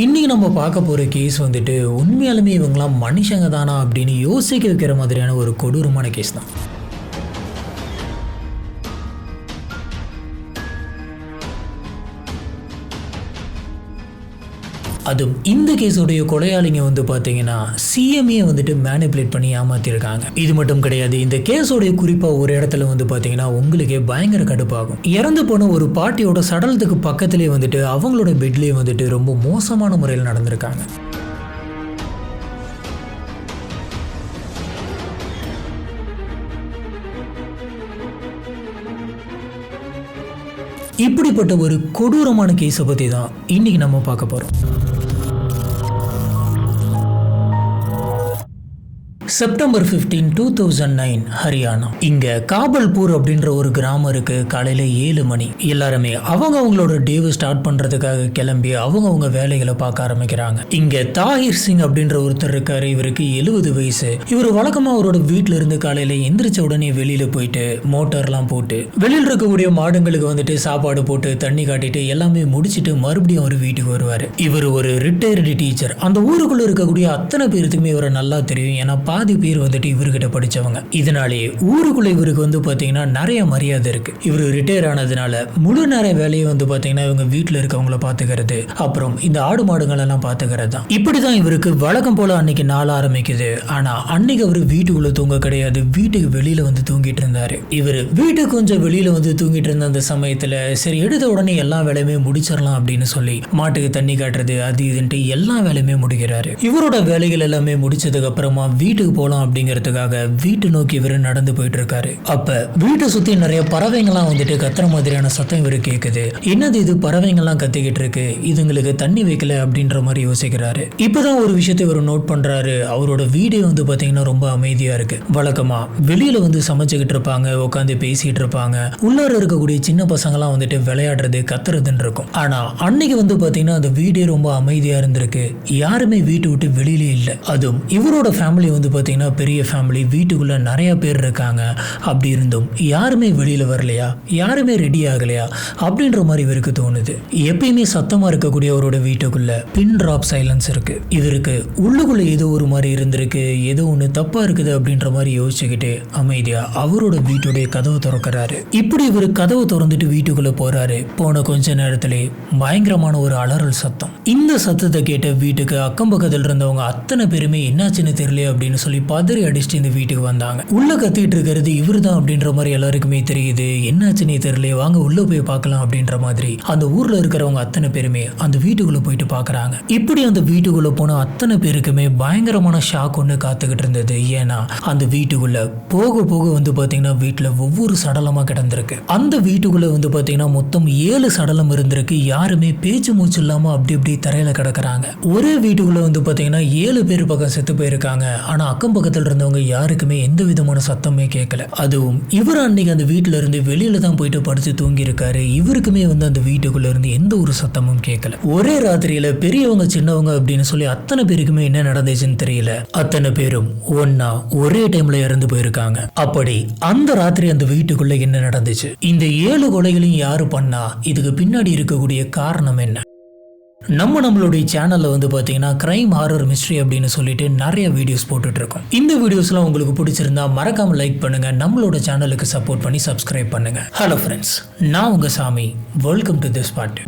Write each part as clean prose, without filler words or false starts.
இன்னைக்கு நம்ம பார்க்க போற கேஸ் வந்துட்டு உண்மையாலுமே இவங்களாம் மனுஷங்க தானா அப்படின்னு யோசிக்க வைக்கிற மாதிரியான ஒரு கொடூரமான கேஸ் தான். அதுவும் இந்த கேஸோடைய கொலையாளிங்க வந்து பார்த்தீங்கன்னா சிஎம்ஏ வந்துட்டு மேனிப்புலேட் பண்ணி ஏமாத்திருக்காங்க. இது மட்டும் கிடையாது, இந்த கேஸோடைய குறிப்பாக ஒரு இடத்துல வந்து பார்த்தீங்கன்னா உங்களுக்கே பயங்கர கடுப்பாகும். இறந்து போன ஒரு பாட்டியோட சடலத்துக்கு பக்கத்திலே வந்துட்டு அவங்களோட பெட்லேயே வந்துட்டு ரொம்ப மோசமான முறையில் நடந்திருக்காங்க. இப்படிப்பட்ட ஒரு கொடூரமான கேஸை பற்றி தான் இன்னைக்கு நம்ம பார்க்க போகிறோம். செப்டம்பர் 15, 2009 ஹரியானா. இங்க காபல்பூர் அப்படின்ற ஒரு கிராமம் இருக்கு. காலையில 7 மணி. எல்லாருமே அவங்களோட டேவை ஸ்டார்ட் பண்றதுக்காக கிளம்பி அவங்க வேலைகளை பார்க்க ஆரம்பிக்கிறாங்க. இங்க தாஹிர் சிங் அப்படின்ற ஒருத்தர் இருக்காரு. இவருக்கு 70 வயசு. இவர் வழக்கமா அவரோட வீட்டுல இருந்து காலையில எந்திரிச்ச உடனே வெளியில போயிட்டு மோட்டார்லாம் போட்டு வெளியில் இருக்கக்கூடிய மாடுங்களுக்கு வந்துட்டு சாப்பாடு போட்டு தண்ணி காட்டிட்டு எல்லாமே முடிச்சுட்டு மறுபடியும் அவர் வீட்டுக்கு வருவாரு. இவர் ஒரு ரிட்டையர்டு டீச்சர். அந்த ஊருக்குள்ள இருக்கக்கூடிய அத்தனை பேருக்குமே இவரை நல்லா தெரியும். ஏன்னா பாதி பேர் வந்துட்டு இவர்கிட்ட படிச்சவங்க. இதனாலே ஊருக்குள்ள இவருக்கு வந்து பாத்தீங்கன்னா நிறைய மரியாதை இருக்கு. இவர் ரிட்டையர் ஆனதுனால முழு நேர வேலையை வந்து பாத்தீங்கன்னா இவங்க வீட்டுல இருக்கவங்கள பாத்துக்கிறது, அப்புறம் இந்த ஆடு மாடுகள் எல்லாம் பாத்துக்கிறது தான். இப்படிதான் இவருக்கு வழக்கம் போல அன்னைக்கு நாள் ஆரம்பிக்குது. ஆனா அன்னைக்கு அவரு வீட்டுக்குள்ள தூங்க கிடையாது, வீட்டுக்கு வெளியில வந்து தூங்கிட்டு இருந்தாரு. இவர் வீட்டுக்கு கொஞ்சம் வெளியில வந்து தூங்கிட்டு இருந்த அந்த சமயத்துல சரி எடுத்த உடனே எல்லா வேலையுமே முடிச்சிடலாம் அப்படின்னு சொல்லி மாட்டுக்கு தண்ணி காட்டுறது அது இதுன்ட்டு எல்லா வேலையுமே முடிக்கிறாரு. இவரோட வேலைகள் எல்லாமே முடிச்சதுக்கு அப்புறமா வீட்டுக்கு போலாம் அப்படிங்கிறதுக்காக வீட்டு நோக்கி இவர் நடந்து போயிட்டு இருக்காரு. அப்ப வீட்டை சுத்தி நிறைய பறவைங்கள்லாம் வந்துட்டு கத்துற மாதிரியான சத்தம் இவரு கேக்குது. என்னது இது, பறவைங்கள்லாம் கத்திக்கிட்டு இருக்கு, இதுங்களுக்கு தண்ணி வைக்கல அப்படின்ற மாதிரி யோசிக்கிறாரு. இப்பதான் ஒரு விஷயத்தை இவர் நோட் பண்றாரு. அவரோட வீடே வந்து பாத்தீங்கன்னா ரொம்ப அமைதியா இருக்கு. வழக்கமா வெளியில வந்து சமைச்சுக்கிட்டு இருப்பாங்க, உட்காந்து பேசிட்டு இருப்பாங்க, உள்ளார இருக்கக்கூடிய சின்ன பசங்கலாம் வந்துட்டு விளையாடுறது கத்துறதுன்னு இருக்கும். ஆனா அன்னைக்கு வந்து பாத்தீங்கன்னா அந்த வீடே ரொம்ப அமைதியா இருந்திருக்கு. யாருமே வீட்டை விட்டு வெளியிலே இல்லை. அதுவும் இவரோட ஃபேமிலி வந்து பார்த்தீங்கன்னா பெரிய ஃபேமிலி, வீட்டுக்குள்ள நிறைய பேர் இருக்காங்க. அப்படி இருந்தும் யாருமே வெளியில வரலையா, யாருமே ரெடி ஆகலையா அப்படின்ற மாதிரி இவருக்கு தோணுது. எப்பயுமே சத்தமா இருக்கக்கூடிய அவரோட வீட்டுக்குள்ள பின் டிராப் சைலன்ஸ் இருக்கு. இவருக்கு உள்ளுக்குள்ள ஏதோ ஒரு மாதிரி இருந்திருக்கு, ஏதோ ஒன்று தப்பா இருக்குது அப்படின்ற மாதிரி யோசிச்சுக்கிட்டு அமைதியா அவரோட வீட்டுடைய கதவு திறக்கிறாரு. இப்படி இவர் கதவு திறந்துட்டு வீட்டுக்குள்ள போறாரு. போன கொஞ்ச நேரத்திலே பயங்கரமான ஒரு அலறல் சத்தம். இந்த சத்தத்தை கேட்ட வீட்டுக்கு அக்கம் பக்கத்தில் இருந்தவங்க அத்தனை பேருமே என்னாச்சுன்னு தெரியல அப்படின்னு சொல்லி பதறி அடிச்சுட்டு இந்த வீட்டுக்கு வந்தாங்க. உள்ள கத்திட்டு இருக்கிறது இவர் தான் அப்படின்ற மாதிரி எல்லாருக்குமே தெரியுது. என்னாச்சுன்னே தெரியல, வாங்க உள்ள போய் பார்க்கலாம் அப்படின்ற மாதிரி அந்த ஊர்ல இருக்கிறவங்க அத்தனை பேருமே அந்த வீட்டுக்குள்ள போயிட்டு பாக்குறாங்க. இப்படி அந்த வீட்டுக்குள்ள போன அத்தனை பேருக்குமே பயங்கரமான ஷாக் ஒன்று காத்துக்கிட்டு இருந்தது. ஏன்னா அந்த வீட்டுக்குள்ள போக போக வந்து பாத்தீங்கன்னா வீட்டுல ஒவ்வொரு சடலமா கிடந்திருக்கு. அந்த வீட்டுக்குள்ள வந்து பாத்தீங்கன்னா மொத்தம் 7 சடலம் இருந்திருக்கு. யாருமே பேச்சு மூச்சு இல்லாம அப்படி தரையில கிடக்குறாங்க. ஒரே வீட்டுக்குள்ள வந்து பாத்தீங்கன்னா 7 பேர் பக்கம் செத்து போயிருக்காங்க. ஆனா அக்கம் பக்கத்தில் இருந்தவங்க யாருக்குமே எந்த விதமான சத்தமே கேட்கல. அதுவும் இவர் அன்னைக்கு அந்த வீட்டுல இருந்து வெளியில தான் போயிட்டு படுத்து தூங்கி இருக்காரு. இவருக்குமே வந்து அந்த வீட்டுக்குள்ள இருந்து எந்த ஒரு சத்தமும் கேட்கல. ஒரே ராத்திரியில பெரியவங்க சின்னவங்க அப்படின்னு சொல்லி அத்தனை பேருக்குமே என்ன நடந்துச்சுன்னு தெரியல. அத்தனை பேரும் ஒன்னா ஒரே டைம்ல இறந்து போயிருக்காங்க. அப்படி அந்த ராத்திரி அந்த வீட்டுக்குள்ள என்ன நடந்துச்சு, இந்த 7 கொலைகளையும் யாரு பண்ணா, இதுக்கு பின்னாடி இருக்கக்கூடிய காரணம் என்ன? நம்மளுடைய சேனல்ல வந்து பாத்தீங்கன்னா கிரைம் ஹாரர் மிஸ்ட்ரி அப்படின்னு சொல்லிட்டு நிறைய வீடியோஸ் போட்டுட்டு இருக்கோம். இந்த வீடியோஸ்லாம் உங்களுக்கு பிடிச்சிருந்தா மறக்காம லைக் பண்ணுங்க, நம்மளோட சேனலுக்கு சப்போர்ட் பண்ணி சப்ஸ்கிரைப் பண்ணுங்க. ஹலோ ஃப்ரெண்ட்ஸ், நான் உங்க சாமி. Welcome to this part.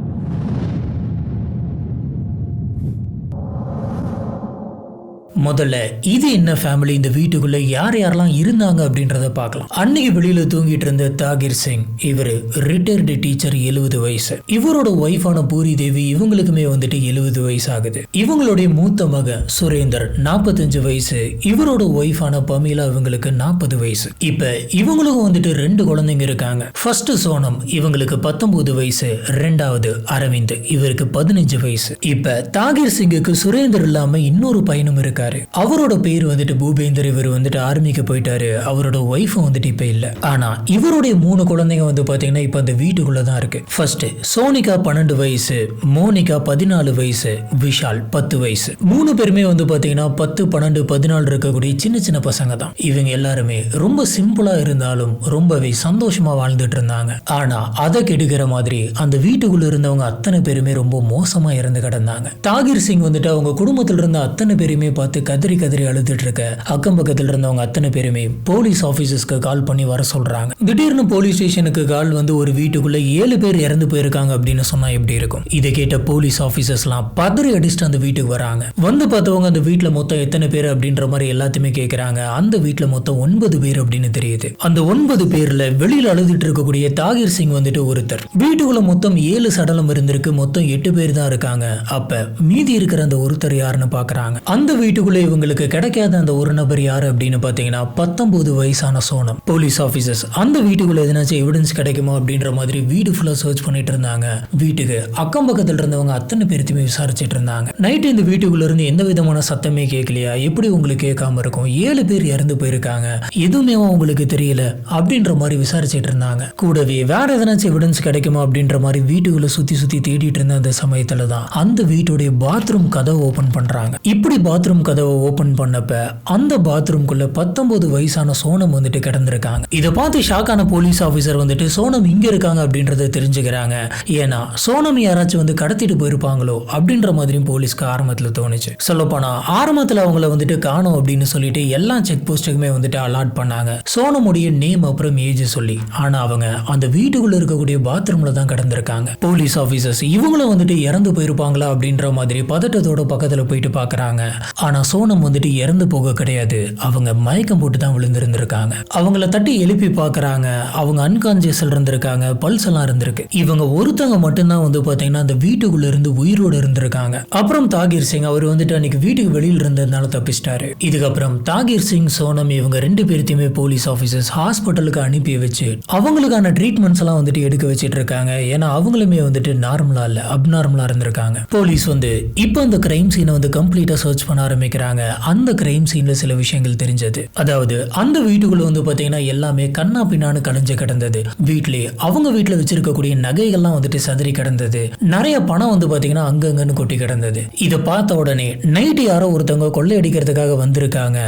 முதல்ல இது என்ன ஃபேமிலி, இந்த வீட்டுக்குள்ள யார் யாரெல்லாம் இருந்தாங்க அப்படின்றத பார்க்கலாம். அன்னைக்கு வெளியில தூங்கிட்டு இருந்த தாகிர் சிங், இவர் ரிட்டையர்டு டீச்சர், 70 வயசு. இவரோட ஒய்ஃபான பூரி தேவி, இவங்களுக்குமே வந்துட்டு 70 வயசு ஆகுது. இவங்களுடைய மூத்த மக சுரேந்தர் 45 வயசு. இவரோட ஒய்ஃபான பமீலா, இவங்களுக்கு 40 வயசு. இப்ப இவங்களுக்கும் வந்துட்டு 2 குழந்தைங்க இருக்காங்க. ஃபர்ஸ்ட் சோனம், இவங்களுக்கு 19 வயசு. ரெண்டாவது அரவிந்த், இவருக்கு 15 வயசு. இப்ப தாகிர் சிங்குக்கு சுரேந்தர் இல்லாம இன்னொரு பையனும் இருக்காரு. இருக்காரு. அவரோட பேர் வந்துட்டு பூபேந்தர். இவர் வந்துட்டு ஆர்மிக்கு போயிட்டாரு. அவரோட ஒய்ஃப் வந்துட்டு இப்ப இல்ல. ஆனா இவருடைய 3 குழந்தைங்க வந்து பாத்தீங்கன்னா இப்ப அந்த வீட்டுக்குள்ள தான் இருக்கு. ஃபர்ஸ்ட் சோனிகா 12 வயசு, மோனிகா 14 வயசு, விஷால் 10 வயசு. 3 பேருமே வந்து பாத்தீங்கன்னா 10, 12, 14 இருக்கக்கூடிய சின்ன சின்ன பசங்க தான். இவங்க எல்லாருமே ரொம்ப சிம்பிளா இருந்தாலும் ரொம்பவே சந்தோஷமா வாழ்ந்துட்டு இருந்தாங்க. ஆனா அதை கெடுக்கிற மாதிரி அந்த வீட்டுக்குள்ள இருந்தவங்க அத்தனை பேருமே ரொம்ப மோசமா இறந்து கிடந்தாங்க. தாகிர் சிங் வந்துட்டு அவங்க குடும்பத்தில் இருந்த அத்தனை பேருமே பார்த்து கதறி கதறி அழுதுட்டு இருக்க அக்கம் பக்கத்தில் இருந்தவங்க அத்தனை பேருமே போலீஸ் ஆபீசர்ஸ்க்கு கால் பண்ணி வர சொல்றாங்க. திடீர்னு போலீஸ் ஸ்டேஷனுக்கு கால் வந்து ஒரு வீட்டுக்குள்ள 7 பேர் இறந்து போயிருக்காங்க அப்படின்னு சொன்னா எப்படி இருக்கும்? இதை கேட்ட போலீஸ் ஆபீசர்ஸ்லாம் பதறி அடிச்சுட்டு அந்த வீட்டுக்கு வராங்க. வந்து பார்த்தவங்க அந்த வீட்டுல மொத்தம் எத்தனை பேர் அப்படின்ற மாதிரி எல்லாத்தையுமே கேட்கறாங்க. அந்த வீட்டுல மொத்தம் 9 பேர் அப்படின்னு தெரியுது. அந்த 9 பேர்ல வெளியில அழுதுட்டு இருக்கக்கூடிய தாகிர் சிங் வந்துட்டு ஒருத்தர். வீட்டுக்குள்ள மொத்தம் 7 சடலம் இருந்திருக்கு. மொத்தம் 8 பேர் தான் இருக்காங்க. அப்ப மீதி இருக்கிற அந்த ஒருத்தர் யாருன்னு பாக்குறாங்க. அந்த வீட்டுக்குள்ள இவங்களுக்கு கிடைக்காத அந்த ஒரு நபர் யாரு அப்படின்னு பாத்தீங்கன்னா 19 வயசான சோனம். போலீஸ் ஆபீசர்ஸ் அந்த வீட்டுக்குள்ள எதனாச்சும் எவிடன்ஸ் கிடைக்குமா அப்படின்ற மாதிரி வீடு ஃபுல்லா சர்ச் பண்ணிட்டு இருந்தாங்க. வீட்டுக்கு அக்கம் பக்கத்தில் இருந்தவங்க அத்தனை பேர்த்தையுமே விசாரிச்சுட்டு இருந்தாங்க. நைட்டு இந்த வீட்டுக்குள்ள இருந்து எந்த விதமான சத்தமே கேட்கலையா? எப்படி உங்களுக்கு கேட்காம இருக்கும்? 7 பேர் இறந்து போயிருக்காங்க, எதுவுமே உங்களுக்கு தெரியல அப்படின்ற மாதிரி விசாரிச்சுட்டு இருந்தாங்க. கூடவே வேற எதனாச்சும் எவிடன்ஸ் கிடைக்குமா அப்படின்ற மாதிரி வீட்டுக்குள்ள சுத்தி சுத்தி தேடிட்டு இருந்த அந்த சமயத்துல தான் அந்த வீட்டுடைய பாத்ரூம் கதவை ஓபன் பண்றாங்க. இப்படி பாத்ரூம் கதவை ஓபன் பண்ணப்ப அந்த பாத்ரூம்குள்ள 19 வயசான சோனம் வந்துட்டு கிடந்திருக்காங்க. இதை பார்த்து ஷாக்கான போலீஸ் ஆபீசர் வந்துட்டு சோனம் இங்க இருக்காங்க அப்படின்றத தெரிஞ்சுக்கிறாங்க. ஏன்னா சோனம் யாராச்சும் வந்து கடத்திட்டு போயிருப்பாங்களோ அப்படின்ற மாதிரியும் போலீஸ்க்கு ஆரம்பத்துல தோணுச்சு. சொல்லப்போனா ஆரம்பத்துல அவங்கள வந்துட்டு காணோம் அப்படின்னு சொல்லிட்டு எல்லா செக் போஸ்ட்டுக்குமே வந்துட்டு அலாட் பண்ணாங்க சோனமுடைய நேம் அப்புறம் ஏஜ் சொல்லி. ஆனா அவங்க அந்த வீட்டுக்குள்ள இருக்கக்கூடிய பாத்ரூம்ல தான் கடந்திருக்காங்க. போலீஸ் ஆபீசர்ஸ் இவங்களும் வந்துட்டு இறந்து போயிருப்பாங்களா அப்படின்ற மாதிரி பதட்டத்தோட பக்கத்துல போயிட்டு பாக்குறாங்க. ஆனா சோனம் வந்துட்டு இறந்து போக கிடையாது, அவங்க மயக்கம் போட்டு தான் விழுந்திருந்திருக்காங்க. அவங்கள தட்டி எழுப்பி பாக்குறாங்க. அவங்க அன்கான்சியஸ்ல இருந்திருக்காங்க, பல்ஸ் எல்லாம் இருந்திருக்கு. இவங்க ஒருத்தவங்க மட்டும்தான் வந்து பாத்தீங்கன்னா அந்த வீட்டுக்குள்ள இருந்து உயிரோடு இருந்திருக்காங்க. அப்புறம் தாகிர் சிங் அவர் வந்துட்டு அன்னைக்கு வீட்டுக்கு வெளியில் இருந்ததுனால தப்பிச்சிட்டாரு. இதுக்கப்புறம் தாகிர் சிங், சோனம் இவங்க 2 பேர்த்தையுமே போலீஸ் ஆபீசர்ஸ் ஹாஸ்பிட்டலுக்கு அனுப்பி வச்சு அவங்களுக்கான ட்ரீட்மெண்ட்ஸ் எல்லாம் வந்துட்டு எடுக்க வச்சிட்டு இருக்காங்க. ஏன்னா அவங்களுமே வந்துட்டு நார்மலா இல்ல, அப்நார்மலா இருந்திருக்காங்க. போலீஸ் வந்து இப்போ அந்த கிரைம் சீனை வந்து கம்ப்ளீட்டா சர்ச் பண்ண ஆரம்பிக்கிறாங்க. அந்த கிரைம் சீன்ல சில விஷயங்கள் தெரிஞ்சது. அதாவது அந்த வீட்டுக்குள்ள வந்து பாத்தீங்கன்னா எல்லாமே கண்ணா பின்னான்னு கலைஞ்சு கிடந்தது. வீட்லயே அவங்க வீட்டுல வச்சிருக்கக்கூடிய நகைகள்லாம் வந்துட்டு சதறி கிடந்தது. நிறைய பணம் வந்து பாத்தீங்கன்னா அங்கங்கன்னு கொட்டி கிடந்தது. இதை பார்த்த உடனே நைட்டு யாரோ ஒருத்தவங்க கொள்ளையடிக்கிறதுக்காக வந்திருக்காங்க,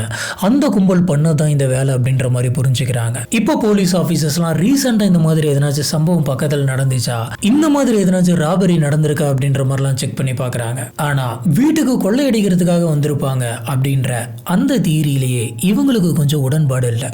அந்த கும்பல் பண்ணதான் இந்த வேலை அப்படின்ற மாதிரி புரிஞ்சுக்கிறாங்க. இப்போ போலீஸ் ஆபீசர்ஸ்லாம் ரீசெண்டா இந்த மாதிரி எதனாச்சும் சம்பவம் பக்கத்தில் நடந்துச்சா, இந்த மாதிரி எதனாச்சும் ராபரி நடந்திருக்கா அப்படின்ற மாதிரிலாம் செக் பண்ணி பாக்குறாங்க. ஆனா வீட்டுக்கு கொள்ளையடிக்கிறதுக்காக வந்திருப்பாங்க அப்படின்ற அந்த தியரியிலேயே இவங்களுக்கு கொஞ்சம் உடன்பாடு இல்லை.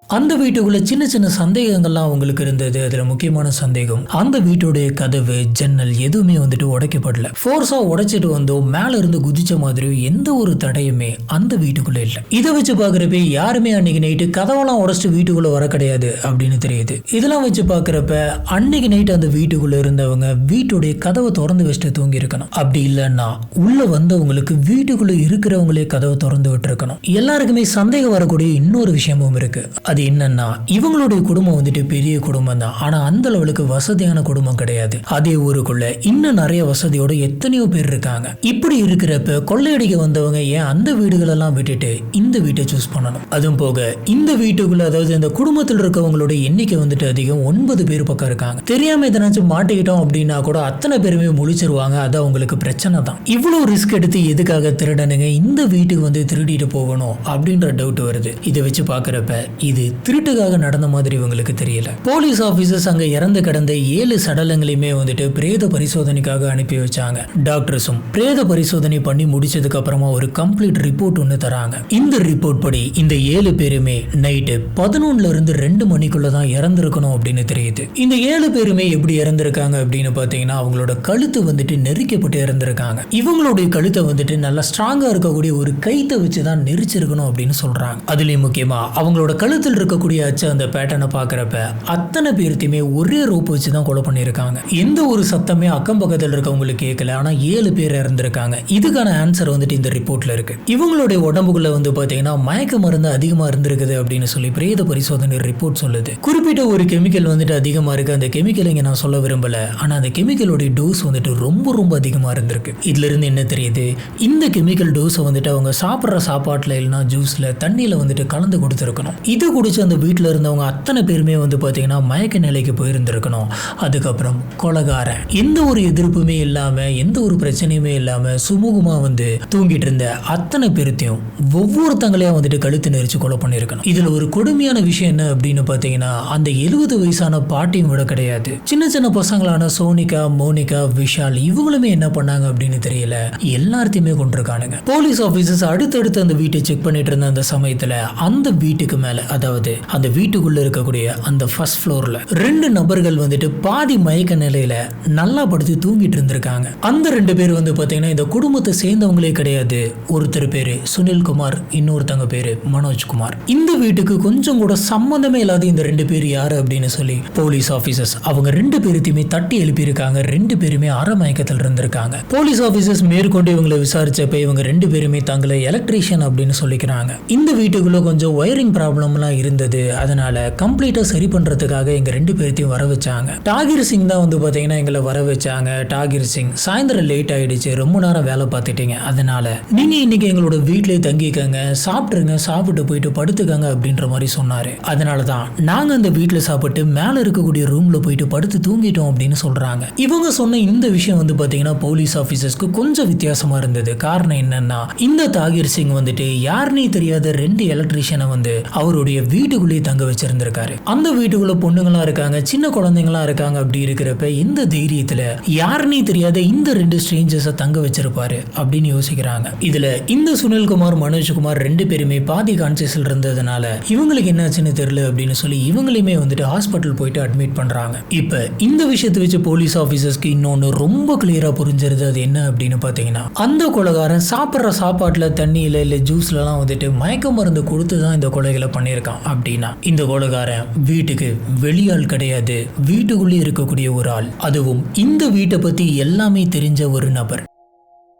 அந்த வீட்டுக்குள்ள சின்ன சின்ன சந்தேகங்கள்லாம் அவங்களுக்கு இருந்தது. அதுல முக்கியமான சந்தேகம் அந்த வீட்டுடைய கதவு, ஜன்னல் எதுவுமே வந்துட்டு உடைக்கப்படல. ஃபோர்ஸா உடைச்சிட்டு வந்தோ மேல இருந்து குதிச்ச மாதிரி எந்த ஒரு தடையுமே அந்த வீட்டுக்குள்ள இல்ல. இதை வச்சு பாக்குறப்ப யாருமே அன்னைக்கு நைட்டு கதவெல்லாம் உடைச்சிட்டு வீட்டுக்குள்ள வர கிடையாது அப்படின்னு தெரியுது. இதெல்லாம் வச்சு பாக்குறப்ப அன்னைக்கு நைட்டு அந்த வீட்டுக்குள்ள இருந்தவங்க வீட்டுடைய கதவை திறந்து வச்சுட்டு தூங்கி இருக்கணும். அப்படி இல்லைன்னா உள்ள வந்தவங்களுக்கு வீட்டுக்குள்ள இருக்கிறவங்களே கதவை திறந்து விட்டு இருக்கணும். எல்லாருக்குமே சந்தேகம் வரக்கூடிய இன்னொரு விஷயமும் இருக்கு. அது என்னன்னா இவங்களுடைய குடும்பம் வந்துட்டு பெரிய குடும்பம் தான், ஆனா அந்த அளவுக்கு வசதியான குடும்பம் கிடையாது. அதே ஊருக்குள்ள இன்னும் நிறைய வசதியோட எத்தனையோ பேர் இருக்காங்க. இப்படி இருக்கிறப்ப கொள்ளையடிக்க வந்தவங்க ஏன் அந்த வீடுகளெல்லாம் விட்டுட்டு இந்த வீட்டை சூஸ் பண்ணணும்? அதுவும் போக இந்த வீட்டுக்குள்ள அதாவது இந்த குடும்பத்தில் இருக்கவங்களோட எண்ணிக்கை வந்துட்டு அதிகம், 9 பேர் பக்கம் இருக்காங்க. தெரியாம எதனாச்சும் மாட்டிக்கிட்டோம் அப்படின்னா கூட அத்தனை பேருமே முழிச்சிருவாங்க. அது அவங்களுக்கு பிரச்சனை தான். இவ்வளவு ரிஸ்க் எடுத்து எதுக்காக திருடனுங்க இந்த வீட்டுக்கு வந்து திருடிட்டு போகணும் அப்படின்ற டவுட் வருது. இதை வச்சு பாக்குறப்ப இது திருட்டுக்காக நடந்த மாதிரி இவங்களுக்கு தெரியல. போலீஸ் ஆபீசர்ஸ் அங்க இறந்து கிடந்த 7 சடலங்களையுமே வந்துட்டு பிரேத பரிசோதனைக்காக அனுப்பி வச்சாங்க. டாக்டர்ஸும் பிரேத பரிசோதனை பண்ணி முடிச்சதுக்கு அப்புறமா ஒரு கம்ப்ளீட் ரிப்போர்ட் ஒன்று தராங்க. இந்த ரிப்போர்ட் படி இந்த 7 பேருமே நைட்டு 11ல இருந்து 2 மணிக்குள்ள தான் இறந்திருக்கணும் அப்படின்னு தெரியுது. இந்த 7 பேருமே எப்படி இறந்திருக்காங்க அப்படின்னு பாத்தீங்கன்னா அவங்களோட கழுத்து வந்துட்டு நெரிக்கப்பட்டு இறந்திருக்காங்க. இவங்களுடைய கழுத்தை வந்துட்டு நல்லா ஸ்ட்ராங்கா இருக்கக்கூடிய ஒரு கைத்தை வச்சுதான் நெரிச்சிருக்கணும் அப்படின்னு சொல்றாங்க. அதுலயும் முக்கியமா அவங்களோட கழுத்துல கெமிக்கல் இருக்கக்கூடிய அச்சு அந்த பேட்டர்னை பார்க்குறப்ப அத்தனை பேர்த்தையுமே ஒரே ரோப் வச்சு தான் கொலை பண்ணியிருக்காங்க. எந்த ஒரு சத்தமே அக்கம் பக்கத்தில் இருக்கவங்களுக்கு கேட்கல. ஆனால் 7 பேர் இறந்திருக்காங்க. இதுக்கான ஆன்சர் வந்துட்டு இந்த ரிப்போர்ட்ல இருக்கு. இவங்களுடைய உடம்புக்குள்ள வந்து பார்த்தீங்கன்னா மயக்க மருந்து அதிகமாக இருந்திருக்குது அப்படின்னு சொல்லி பிரேத பரிசோதனை ரிப்போர்ட் சொல்லுது. குறிப்பிட்ட ஒரு கெமிக்கல் வந்துட்டு அதிகமாக இருக்கு. அந்த கெமிக்கல் இங்கே நான் சொல்ல விரும்பல. ஆனால் அந்த கெமிக்கலோட டோஸ் வந்துட்டு ரொம்ப ரொம்ப அதிகமாக இருந்திருக்கு. இதுல இருந்து என்ன தெரியுது, இந்த கெமிக்கல் டோஸை வந்துட்டு அவங்க சாப்பிட்ற சாப்பாட்டில் இல்லைனா ஜூஸில் தண்ணியில் வந்துட்டு கலந்து கொடுத்துருக்கணும். இது குடிச்சு அந்த வீட்டில் இருந்தவங்க அத்தனை பேருமே வந்து பார்த்தீங்கன்னா மயக்க நிலைக்கு போயிருந்திருக்கணும். அதுக்கப்புறம் கொலைகாரன் எந்த ஒரு எதிர்ப்புமே இல்லாமல் எந்த ஒரு பிரச்சனையுமே இல்லாமல் சுமூகமாக வந்து தூங்கிட்டு இருந்த அத்தனை பேர்த்தையும் ஒவ்வொருத்தங்களையும் வந்துட்டு கழுத்து நெரிச்சு கொலை பண்ணியிருக்கணும். இதில் ஒரு கொடுமையான விஷயம் என்ன அப்படின்னு பார்த்தீங்கன்னா, அந்த 70 வயசான பாட்டியும் விட கிடையாது. சின்ன சின்ன பசங்களான சோனிகா, மோனிகா, விஷால் இவங்களுமே என்ன பண்ணாங்க அப்படின்னு தெரியல. எல்லாத்தையுமே கொண்டிருக்கானுங்க. போலீஸ் ஆஃபீஸர்ஸ் அடுத்தடுத்து அந்த வீட்டை செக் பண்ணிட்டு இருந்த அந்த சமயத்தில் அந்த வீட்டுக்கு மேலே, அதாவது அந்த வீட்டுக்குள்ள இருக்கக்கூடிய அந்த ஃபர்ஸ்ட் ஃப்ளோர்ல 2 நபர்கள் வந்துட்டு பாதி மயக்க நிலையில நல்லா படுத்து தூங்கிட்டு இருந்திருக்காங்க. அந்த 2 பேர் வந்து பாத்தீங்கன்னா இந்த குடும்பத்தை சேர்ந்தவங்களே கிடையாது. ஒருத்தர் பேரு சுனில்குமார், இன்னொருத்தங்க பேரு மனோஜ்குமார். இந்த வீட்டுக்கு கொஞ்சம் கூட சம்பந்தமே இல்லாத இந்த 2 பேர் யாரு அப்படின்னு சொல்லி போலீஸ் ஆபீசர்ஸ் அவங்க 2 பேருத்தையுமே தட்டி எழுப்பியிருக்காங்க. 2 பேருமே அரை மயக்கத்தில் இருந்திருக்காங்க. போலீஸ் ஆபீசர்ஸ் மேற்கொண்டு இவங்களை விசாரிச்சப்ப இவங்க 2 பேருமே தங்களை எலக்ட்ரீஷியன் அப்படின்னு சொல்லிக்கிறாங்க. இந்த வீட்டுக்குள்ள கொஞ்சம் ஒயரிங் ப்ராப்ளம்லாம் இருந்தது. அதனால கம்ப்ளீட்டா சரி பண்றதுக்காக எங்க 2 பேர்த்தையும் வர வச்சாங்க. டாகிர் சிங் தான் வந்து பாத்தீங்கன்னா எங்களை வர வச்சாங்க. டாகிர் சிங், சாயந்தரம் லேட் ஆயிடுச்சு, ரொம்ப நேரம் வேலை பார்த்துட்டீங்க, அதனால நீங்க இன்னைக்கு எங்களோட வீட்டிலே தங்கிக்கங்க, சாப்பிட்டுருங்க, சாப்பிட்டு போயிட்டு படுத்துக்கங்க அப்படின்ற மாதிரி சொன்னாரு. அதனாலதான் நாங்க அந்த வீட்டுல சாப்பிட்டு மேல இருக்கக்கூடிய ரூம்ல போயிட்டு படுத்து தூங்கிட்டோம் அப்படின்னு சொல்றாங்க. இவங்க சொன்ன இந்த விஷயம் வந்து பாத்தீங்கன்னா போலீஸ் ஆபீசர்ஸ்க்கு கொஞ்சம் வித்தியாசமா இருந்தது. காரணம் என்னன்னா, இந்த தாகிர் சிங் வந்துட்டு யாருன்னே தெரியாத 2 எலக்ட்ரீஷியனை வந்து அவருடைய வீட்டுக்குள்ளேயே தங்க வச்சிருந்திருக்காரு. அந்த வீட்டுக்குள்ள பொண்ணுங்களா இருக்காங்க, சின்ன குழந்தைங்களா இருக்காங்க. அப்படி இருக்கிறப்ப இந்த தைரியத்துல யாருன்னே தெரியாத இந்த 2 ஸ்ட்ரேஞ்சர்ஸை தங்க வச்சிருப்பாரு அப்படின்னு யோசிக்கிறாங்க. இதுல இந்த சுனில்குமார், மனோஜ்குமார் 2 பேருமே பாதி கான்சியஸ்ல இருந்ததுனால இவங்களுக்கு என்னாச்சுன்னு தெரியல அப்படின்னு சொல்லி இவங்களையுமே வந்துட்டு ஹாஸ்பிட்டல் போயிட்டு அட்மிட் பண்றாங்க. இப்ப இந்த விஷயத்தை வச்சு போலீஸ் ஆபீசர்ஸ்க்கு இன்னொன்னு ரொம்ப கிளியரா புரிஞ்சிருது. அது என்ன அப்படின்னு பாத்தீங்கன்னா, அந்த கொலைகாரன் சாப்பிட்ற சாப்பாட்டுல, தண்ணியில இல்ல ஜூஸ்ல எல்லாம் வந்துட்டு மயக்க மருந்து கொடுத்து தான் இந்த கொலைகளை பண்ணியிருக்கான். அப்படின்னா இந்த கொலைகாரன் வீட்டுக்கு வெளியாள் கிடையாது, வீட்டுக்குள்ளே இருக்கக்கூடிய ஒரு ஆள், அதுவும் இந்த வீட்டை பத்தி எல்லாமே தெரிஞ்ச ஒரு நபர்.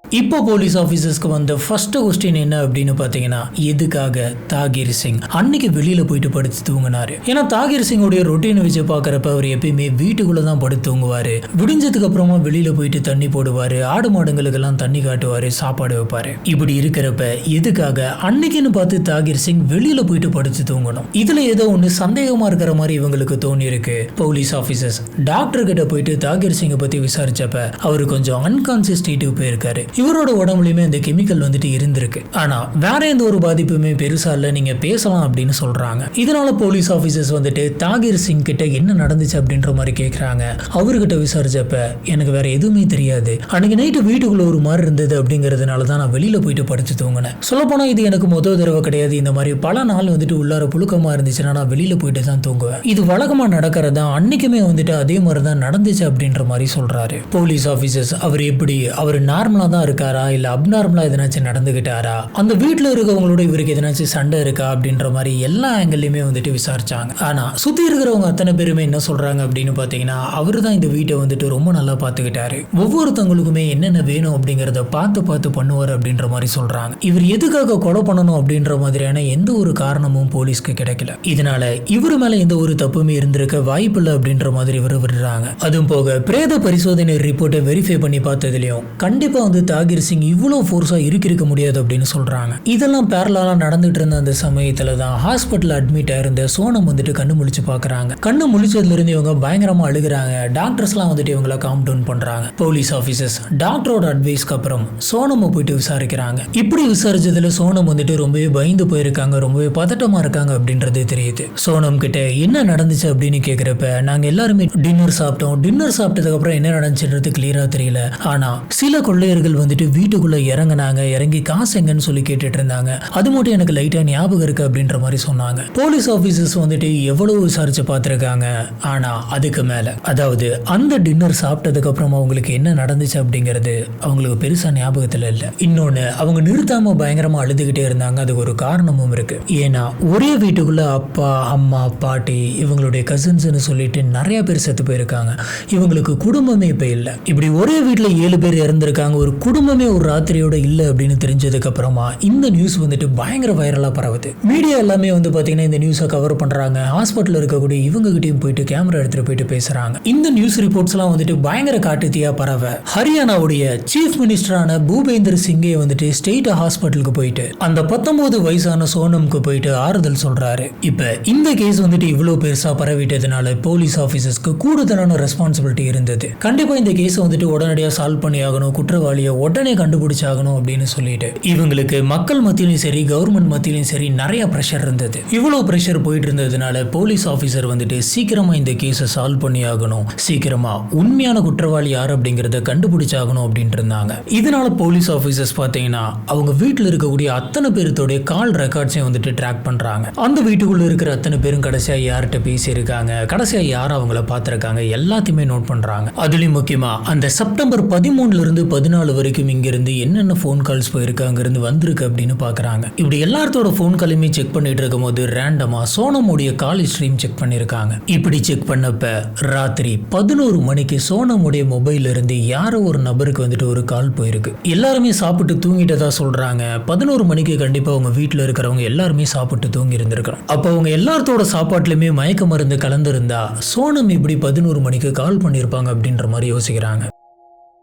இப்போ போலீஸ் ஆஃபீஸர்ஸ்க்கு வந்த ஃபர்ஸ்ட் கொஸ்டின் என்ன அப்படின்னு பார்த்தீங்கன்னா, எதுக்காக தாகிர் சிங் அன்னைக்கு வெளியில போயிட்டு படுத்து தூங்கினாரு? ஏன்னா தாகிர் சிங்கோடைய ரொட்டீனை வச்சு பார்க்குறப்ப அவர் எப்பயுமே வீட்டுக்குள்ள தான் படுத்து தூங்குவாரு. விடிஞ்சதுக்கு அப்புறமா வெளியில போயிட்டு தண்ணி போடுவாரு, ஆடு மாடுங்களுக்கெல்லாம் தண்ணி காட்டுவாரு, சாப்பாடு வைப்பாரு. இப்படி இருக்கிறப்ப எதுக்காக அன்னைக்குன்னு பார்த்து தாகிர் சிங் வெளியில போயிட்டு படுத்து தூங்கணும்? இதுல ஏதோ ஒன்று சந்தேகமா இருக்கிற மாதிரி இவங்களுக்கு தோணி இருக்கு. போலீஸ் ஆஃபீஸர்ஸ் டாக்டர் கிட்ட போயிட்டு தாகிர் சிங்கை பத்தி விசாரிச்சப்ப அவரு கொஞ்சம் அன்கான்சியஸ் ஸ்டேட்டுக்கு போயிருக்காரு. இவரோட உடம்புலையுமே இந்த கெமிக்கல் வந்துட்டு இருந்திருக்கு. ஆனா வேற எந்த ஒரு பாதிப்புமே பெருசா இல்ல, நீங்க பேசலாம் அப்படின்னு சொல்றாங்க. இதனால போலீஸ் ஆபீசர்ஸ் வந்துட்டு தாகிர் சிங் கிட்ட என்ன நடந்துச்சு அப்படின்ற மாதிரி கேட்கறாங்க. அவர்கிட்ட விசாரிச்சப்ப எனக்கு வேற எதுவுமே தெரியாது, அன்னைக்கு நைட்டு வீட்டுக்குள்ள ஒரு மாதிரி இருந்தது அப்படிங்கறதுனால தான் நான் வெளியில போயிட்டு படுத்து தூங்கினேன். சொல்ல போனா இது எனக்கு முதல் தடவை கிடையாது. இந்த மாதிரி பல நாள் வந்துட்டு உள்ளார புழுக்கமா இருந்துச்சுன்னா நான் வெளியில போயிட்டு தான் தூங்குவேன். இது வழக்கமா நடக்கிறதா, அன்னைக்குமே வந்துட்டு அதே மாதிரி தான் நடந்துச்சு அப்படின்ற மாதிரி சொல்றாரு. போலீஸ் ஆபீசர்ஸ் அவர் எப்படி, அவர் நார்மலா தான் இருக்காரா இல்ல அப்நார்மலா எதனாச்சும் நடந்துகிட்டாரா, அந்த வீட்டுல இருக்கவங்களோட இவருக்கு எதனாச்சும் சண்டை இருக்கா அப்படின்ற மாதிரி எல்லா ஆங்கிள்லயுமே வந்துட்டு விசாரிச்சாங்க. ஆனா சுத்தி இருக்கிறவங்க அத்தனை பேருமே என்ன சொல்றாங்க அப்படின்னு பாத்தீங்கன்னா, அவரு தான் இந்த வீட்டை வந்துட்டு ரொம்ப நல்லா பாத்துக்கிட்டாரு, ஒவ்வொருத்தவங்களுக்குமே என்னென்ன வேணும் அப்படிங்கறத பார்த்து பார்த்து பண்ணுவார் அப்படின்ற மாதிரி சொல்றாங்க. இவர் எதுக்காக கொலை பண்ணணும் அப்படின்ற மாதிரியான எந்த ஒரு காரணமும் போலீஸ்க்கு கிடைக்கல. இதனால இவரு மேல எந்த ஒரு தப்புமே இருந்திருக்க வாய்ப்பில்லை அப்படின்ற மாதிரி இவர் விடுறாங்க. அதுவும் போக பிரேத பரிசோதனை ரிப்போர்ட்டை வெரிஃபை பண்ணி பார்த்ததுலயும் கண்டிப்பா வந்து தாகிர் சிங் இவ்வளவு ஃபோர்ஸா இருக்க முடியாது அப்படின்னு சொல்றாங்க. இதெல்லாம் பேரலா நடந்துட்டு இருந்த அந்த சமயத்துல தான் ஹாஸ்பிட்டல் அட்மிட் ஆயிருந்த சோனம் வந்துட்டு கண்ணு முழிச்சு பாக்குறாங்க. கண்ணு முழிச்சதுல இருந்து இவங்க பயங்கரமா அழுகுறாங்க. டாக்டர்ஸ் எல்லாம் வந்துட்டு இவங்களை காம் டவுன் பண்றாங்க. போலீஸ் ஆபீசர்ஸ் டாக்டரோட அட்வைஸ்க்கு அப்புறம் சோனமை போயிட்டு விசாரிக்கிறாங்க. இப்படி விசாரிச்சதுல சோனம் வந்துட்டு ரொம்பவே பயந்து போயிருக்காங்க, ரொம்பவே பதட்டமா இருக்காங்க அப்படின்றது தெரியுது. சோனம் கிட்ட என்ன நடந்துச்சு அப்படின்னு கேக்குறப்ப, நாங்க எல்லாருமே டின்னர் சாப்பிட்டோம், டின்னர் சாப்பிட்டதுக்கு அப்புறம் என்ன நடந்துச்சுன்றது கிளியரா தெரியல, ஆனா சில கொள்ளையர்கள் வந்துட்டு வீட்டுக்குள்ள இறங்கினாங்க. இறங்கி காசு எங்கன்னு சொல்லி கேட்டுட்டு இருந்தாங்க. அது மட்டும் எனக்கு லைட்டா ஞாபகம் இருக்கு அப்படின்ற மாதிரி சொன்னாங்க. போலீஸ் ஆபீசர்ஸ் வந்துட்டு எவ்வளவு விசாரிச்சு பார்த்திருக்காங்க. ஆனா அதுக்கு மேல, அதாவது அந்த டின்னர் சாப்பிட்டதுக்கு அப்புறமா அவங்களுக்கு என்ன நடந்துச்சு அப்படிங்கிறது அவங்களுக்கு பெருசா ஞாபகத்துல இல்ல. இன்னொன்னு, அவங்க நிறுத்தாம பயங்கரமா அழுதுகிட்டே இருந்தாங்க. அதுக்கு ஒரு காரணமும் இருக்கு. ஏன்னா ஒரே வீட்டுக்குள்ள அப்பா, அம்மா, பாட்டி, இவங்களுடைய கசின்ஸ்னு சொல்லிட்டு நிறைய பேர் செத்து போயிருக்காங்க. இவங்களுக்கு குடும்பமே இப்ப இல்ல. இப்படி ஒரே வீட்டுல 7 பேர் இறந்திருக்காங்க. ஒரு குடும்பமே ஒரு ராத்திரியோட இல்ல அப்படின்னு தெரிஞ்சதுக்கு அப்புறமா இந்த நியூஸ் வந்துட்டு பயங்கர வைரலா பரவுது. மீடியா எல்லாமே வந்து பாத்தீங்கன்னா இந்த நியூஸை கவர் பண்றாங்க. ஹாஸ்பிட்டல் இருக்கக்கூடிய இவங்க கிட்டயும் போயிட்டு கேமரா எடுத்துட்டு போயிட்டு பேசுறாங்க. இந்த நியூஸ் ரிப்போர்ட்ஸ் எல்லாம் வந்துட்டு பயங்கர காட்டுத்தீயா பரவ ஹரியானாவுடைய சீஃப் மினிஸ்டரான பூபேந்தர் சிங்கே வந்துட்டு ஸ்டேட் ஹாஸ்பிட்டலுக்கு போயிட்டு அந்த 19 வயசான சோனம்க்கு போயிட்டு ஆறுதல் சொல்றாரு. இப்ப இந்த கேஸ் வந்துட்டு இவ்வளவு பெருசா பரவிட்டதுனால போலீஸ் ஆபீசர்ஸ்க்கு கூடுதலான ரெஸ்பான்சிபிலிட்டி இருந்தது. கண்டிப்பா இந்த கேஸ் வந்துட்டு உடனடியா சால்வ் பண்ணி ஆகணும், குற்றவாளியை உடனே கண்டுபிடிச்சாகணும் அப்படின்னு சொல்லிட்டு இவங்களுக்கு மக்கள் மத்தியிலும் சரி, கவர்மெண்ட் மத்தியிலும் சரி நிறைய பிரஷர் இருந்தது. இவ்வளவு பிரஷர் போயிட்டு இருந்ததுனால போலீஸ் ஆபீசர் வந்துட்டு சீக்கிரமா இந்த கேஸை சால்வ் பண்ணி ஆகணும், சீக்கிரமா உண்மையான குற்றவாளி யார் அப்படிங்கறத கண்டுபிடிச்சாகணும் அப்படின்ட்டு இருந்தாங்க. இதனால போலீஸ் ஆபீசர்ஸ் பாத்தீங்கன்னா அவங்க வீட்டுல இருக்கக்கூடிய அத்தனை பேருத்தோட கால் ரெக்கார்ட்ஸையும் வந்துட்டு ட்ராக் பண்றாங்க. அந்த வீட்டுக்குள்ள இருக்கிற அத்தனை பேரும் கடைசியா யார்கிட்ட பேசியிருக்காங்க, கடைசியா யார் அவங்கள பார்த்திருக்காங்க, எல்லாத்தையுமே நோட் பண்றாங்க. அதுலயும் முக்கியமா அந்த செப்டம்பர் 13 இருந்து 14 வரைக்கும் இங்க இருந்து என்னென்ன போன் கால்ஸ் போயிருக்கு, அங்க இருந்து வந்திருக்கு அப்படின்னு பாக்குறாங்க. இப்படி எல்லாத்தோட போன் காலையுமே செக் பண்ணிட்டு இருக்கும் போது ரேண்டமா சோனமுடைய கால் ஸ்ட்ரீம் செக் பண்ணிருக்காங்க. இப்படி செக் பண்ணப்ப ராத்திரி 11 மணிக்கு சோனமுடைய மொபைல்ல இருந்து யாரோ ஒரு நபருக்கு வந்துட்டு ஒரு கால் போயிருக்கு. எல்லாருமே சாப்பிட்டு தூங்கிட்டதா சொல்றாங்க. 11 மணிக்கு கண்டிப்பா அவங்க வீட்டுல இருக்கிறவங்க எல்லாருமே சாப்பிட்டு தூங்கி இருந்திருக்கணும். அப்ப அவங்க எல்லாத்தோட சாப்பாட்டுலயுமே மயக்க மருந்து கலந்திருந்தா சோனம் இப்படி 11 மணிக்கு கால் பண்ணிருப்பாங்க அப்படின்ற மாதிரி யோசிக்கிறாங்க.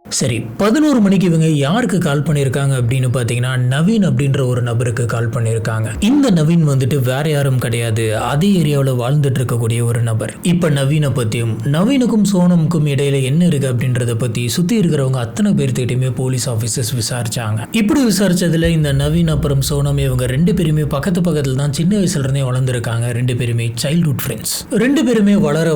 சரி, 11 மணிக்கு இவங்க யாருக்கு கால் பண்ணியிருக்காங்க அப்படின்னு பார்த்தீங்கன்னா நவீன் அப்படின்ற ஒரு நபருக்கு கால் பண்ணியிருக்காங்க. இந்த நவீன் வந்துட்டு வேற யாரும் கிடையாது, அதே ஏரியாவில் வாழ்ந்துட்டு இருக்கக்கூடிய ஒரு நபர். இப்போ நவீனை பற்றியும் நவீனுக்கும் சோனமுக்கும் இடையில என்ன இருக்கு அப்படின்றத பற்றி சுற்றி இருக்கிறவங்க அத்தனை பேர்த்திட்டையுமே போலீஸ் ஆஃபீஸர்ஸ் விசாரிச்சாங்க. இப்படி விசாரிச்சதுல இந்த நவீன் அப்புறம் சோனம் இவங்க 2 பேருமே பக்கத்தில் தான் சின்ன வயசுல இருந்தே வளர்ந்துருக்காங்க. 2 பேருமே சைல்ட்ஹுட் ஃப்ரெண்ட்ஸ். 2 பேருமே வளர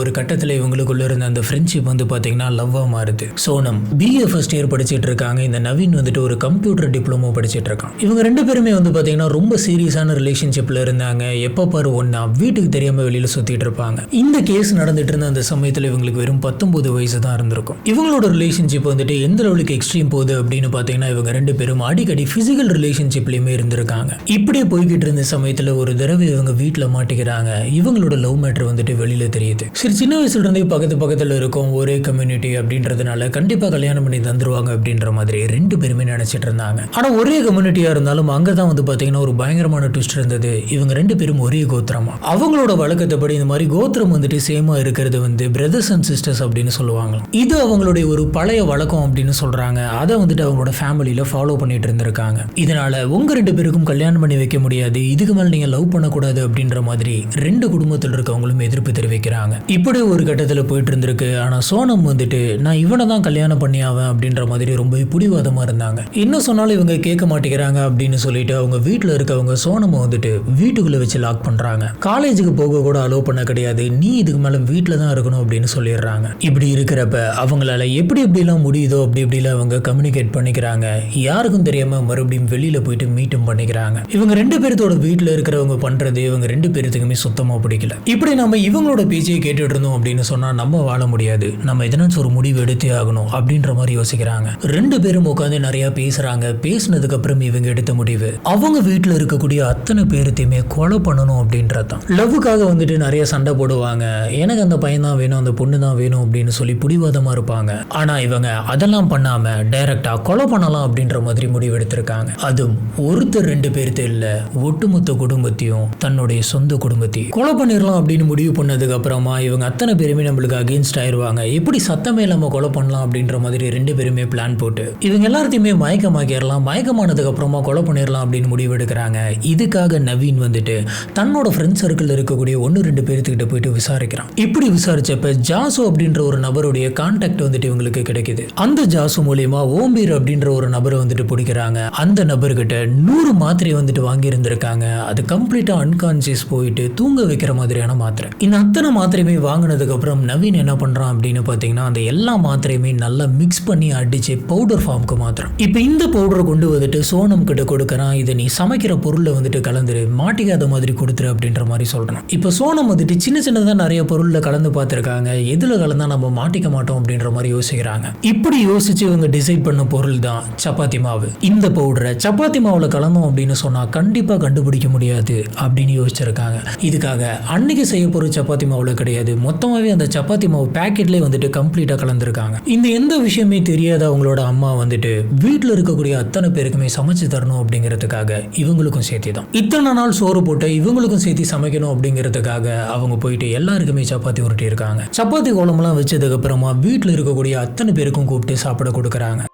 ஒரு கட்டத்தில் இவங்களுக்குள்ள இருந்த அந்த ஃப்ரெண்ட்ஷிப் வந்து பார்த்தீங்கன்னா லவ்வா மாறுது. சோனம் BA ஃபர்ஸ்ட் இயர் படிச்சிட்டு இருக்காங்க. இந்த நவீன் வந்துட்டு ஒரு கம்ப்யூட்டர் டிப்ளமோ படிச்சிட்டு இருக்கான். இவங்க 2 பேருமே வந்து பாத்தீங்கன்னா ரொம்ப சீரியஸான ரிலேஷன்ஷிப்ல இருந்தாங்க. எப்ப பாரு ஒண்ணா வீட்டுக்கு தெரியாம வெளியில சுத்திட்டு இருப்பாங்க. இந்த கேஸ் நடந்துட்டு இருந்த அந்த சமயத்துல இவங்களுக்கு வெறும் 19 வயசு தான் இருந்திருக்கும். இவங்களோட ரிலேஷன்ஷிப் வந்துட்டு எந்த லெவலுக்கு எக்ஸ்ட்ரீம் போகுது அப்படின்னு பாத்தீங்கன்னா இவங்க 2 பேரும் அடிக்கடி பிசிக்கல் ரிலேஷன்ஷிப்லயுமே இருந்திருக்காங்க. இப்படியே போய்கிட்டு இருந்த சமயத்துல ஒரு தடவை இவங்க வீட்டுல மாட்டிக்கிறாங்க. இவங்களோட லவ் மேட்டர் வந்துட்டு வெளியில தெரியுது. சரி, சின்ன வயசுல இருந்தே பக்கத்துல இருக்கும், ஒரே கம்யூனிட்டி அப்படின்றதுனால கண்டிப்பா கல்யாணம் பண்ணி தந்துருவாங்க அப்படின்ற மாதிரி 2 பேருமே நினைச்சிட்டு இருந்தாங்க. ஆனா ஒரே கம்யூனிட்டியா இருந்தாலும் அங்கதான் வந்து பாத்தீங்கன்னா ஒரு பயங்கரமான ட்விஸ்ட் இருந்தது. இவங்க 2 பேரும் ஒரே கோத்திரமா. அவங்களோட வழக்கத்தைப்படி இந்த மாதிரி கோத்திரம் வந்துட்டு சேமா இருக்கிறது வந்து பிரதர்ஸ் அண்ட் சிஸ்டர்ஸ் அப்படின்னு சொல்லுவாங்க. இது அவங்களுடைய ஒரு பழைய வழக்கம் அப்படின்னு சொல்றாங்க. அதை வந்துட்டு அவங்களோட ஃபேமிலியில ஃபாலோ பண்ணிட்டு இருந்திருக்காங்க. இதனால உங்க 2 பேருக்கும் கல்யாணம் பண்ணி வைக்க முடியாது, இதுக்கு மேல நீங்க லவ் பண்ணக்கூடாது அப்படின்ற மாதிரி 2 குடும்பத்தில் இருக்கவங்களும் எதிர்ப்பு தெரிவிக்கிறாங்க. இப்படி ஒரு கட்டத்தில் போயிட்டு இருந்திருக்கு. ஆனா சோனம் வந்துட்டு நான் இவனை தான் கல்யாணம் பண்ணி அவன் அப்படின்ற மாதிரி ரொம்ப பிடிவாதமா இருந்தாங்க. இன்னும் சொன்னாலும் இவங்க கேட்க மாட்டேங்கிறாங்க அப்படின்னு சொல்லிட்டு அவங்க வீட்டுல இருக்கவங்க சோனமை வந்துட்டு வீட்டுக்குள்ள வச்சு லாக் பண்றாங்க. காலேஜுக்கு போக கூட அலோவ் பண்ண கிடையாது, நீ இதுக்கு மேல வீட்டுல தான் இருக்கணும் அப்படின்னு சொல்லிடுறாங்க. இப்படி இருக்கிறப்ப அவங்களால எப்படிலாம் முடியுதோ அப்படிலாம் அவங்க கம்யூனிகேட் பண்ணிக்கிறாங்க. யாருக்கும் தெரியாம மறுபடியும் வெளியில போயிட்டு மீட்டும் பண்ணிக்கிறாங்க. இவங்க 2 பேர்த்தோட வீட்டுல இருக்கிறவங்க பண்றது இவங்க 2 பேருக்குமே சுத்தமா பிடிக்கல. இப்படி நம்ம இவங்களோட பேச்சையை கேட்டுட்டு இருந்தோம் அப்படின்னு சொன்னா நம்ம வாழ முடியாது, நம்ம எதனாச்சும் ஒரு முடிவு எடுத்தே ஆகணும் அப்படின்ற மாதிரி யோசிக்கிறாங்க. 2 பேரும் உட்காந்து நிறைய பேசுறாங்க. பேசினதுக்கு அப்புறம் இவங்க எடுத்த முடிவு அவங்க வீட்டுல இருக்கக்கூடிய அத்தனை பேருத்தையுமே கொலை பண்ணணும் அப்படின்றதான். லவ்வுக்காக வந்துட்டு நிறைய சண்டை போடுவாங்க. எனக்கு அந்த பையன் தான் வேணும், அந்த பொண்ணு தான் வேணும் அப்படின்னு சொல்லி பிடிவாதமா இருப்பாங்க. ஆனா இவங்க அதெல்லாம் பண்ணாம டைரக்டா கொலை பண்ணலாம் அப்படின்ற மாதிரி முடிவு எடுத்திருக்காங்க. அதுவும் ஒருத்தர் 2 பேர்த்து இல்ல, ஒட்டுமொத்த குடும்பத்தையும், தன்னுடைய சொந்த குடும்பத்தையும் கொலை பண்ணிடலாம் அப்படின்னு முடிவு பண்ணதுக்கு அப்புறமா இவங்க அத்தனை பேருமே நம்மளுக்கு அகெயின்ஸ்ட் ஆயிருவாங்க. எப்படி சத்தமே இல்லாம கொலை பண்ணலாம் அப்படின்ற மாதிரி 2 பேருமே பிளான் போட்டு இவங்க எல்லாத்தையுமே மயக்கமாக்கிடலாம், மயக்கமானதுக்கு அப்புறமா கொலை பண்ணிடலாம் அப்படின்னு முடிவு எடுக்கிறாங்க. இதுக்காக நவீன் வந்துட்டு தன்னோட ஃப்ரெண்ட் சர்க்கிள் இருக்கக்கூடிய 1-2 பேர்த்துக்கிட்ட போயிட்டு விசாரிக்கிறான். இப்படி விசாரிச்சப்ப ஜாசு அப்படின்ற ஒரு நபருடைய கான்டாக்ட் வந்துட்டு இவங்களுக்கு கிடைக்குது. அந்த ஜாசு மூலியமா ஓம்பீர் அப்படின்ற ஒரு நபரை வந்துட்டு பிடிக்கிறாங்க. அந்த நபர்கிட்ட 100 மாத்திரை வந்துட்டு வாங்கி இருந்திருக்காங்க. அது கம்ப்ளீட்டா அன்கான்சியஸ் போயிட்டு தூங்க வைக்கிற மாதிரியான மாத்திரை. இந்த அத்தனை மாத்திரையுமே வாங்கினதுக்கு அப்புறம் நவீன் என்ன பண்றான் அப்படின்னு பாத்தீங்கன்னா அந்த எல்லா மாத்திரையுமே நல்ல நல்லா மிக்ஸ் பண்ணி அடிச்சு பவுடர் ஃபார்முக்கு மாத்திரம். இப்போ இந்த பவுடரை கொண்டு வந்துட்டு சோனம் கிட்ட கொடுக்கறான். இதை நீ சமைக்கிற பொருளை வந்துட்டு கலந்துரு, மாட்டிக்காத மாதிரி கொடுத்துரு அப்படின்ற மாதிரி சொல்றான். இப்போ சோனம் வந்துட்டு சின்ன சின்னதாக நிறைய பொருளில் கலந்து பார்த்துருக்காங்க. எதுல கலந்தா நம்ம மாட்டிக்க மாட்டோம் அப்படின்ற மாதிரி யோசிக்கிறாங்க. இப்படி யோசிச்சு இவங்க டிசைட் பண்ண பொருள் தான் சப்பாத்தி மாவு. இந்த பவுடரை சப்பாத்தி மாவுல கலந்தோம் அப்படின்னு சொன்னா கண்டிப்பா கண்டுபிடிக்க முடியாது அப்படின்னு யோசிச்சிருக்காங்க. இதுக்காக அன்னைக்கு செய்ய போற சப்பாத்தி மாவுல கிடையாது, மொத்தமாவே அந்த சப்பாத்தி மாவு பேக்கெட்லேயே வந்துட்டு கம்ப்ளீட்டா கலந்துருக்காங்க. இந்த எந்த விஷயமே தெரியாத அவங்களோட அம்மா வந்துட்டு வீட்டில் இருக்கக்கூடிய அத்தனை பேருக்குமே சமைச்சு தரணும் அப்படிங்கிறதுக்காக இவங்களுக்கும் சேர்த்து தான் இத்தனை நாள் சோறு போட்டு இவங்களுக்கும் சேர்த்து சமைக்கணும் அப்படிங்கிறதுக்காக அவங்க போயிட்டு எல்லாருக்குமே சப்பாத்தி உருட்டி இருக்காங்க. சப்பாத்தி கோலமெல்லாம் வச்சதுக்கு அப்புறமா வீட்டில் இருக்கக்கூடிய அத்தனை பேருக்கும் கூப்பிட்டு சாப்பிட கொடுக்குறாங்க.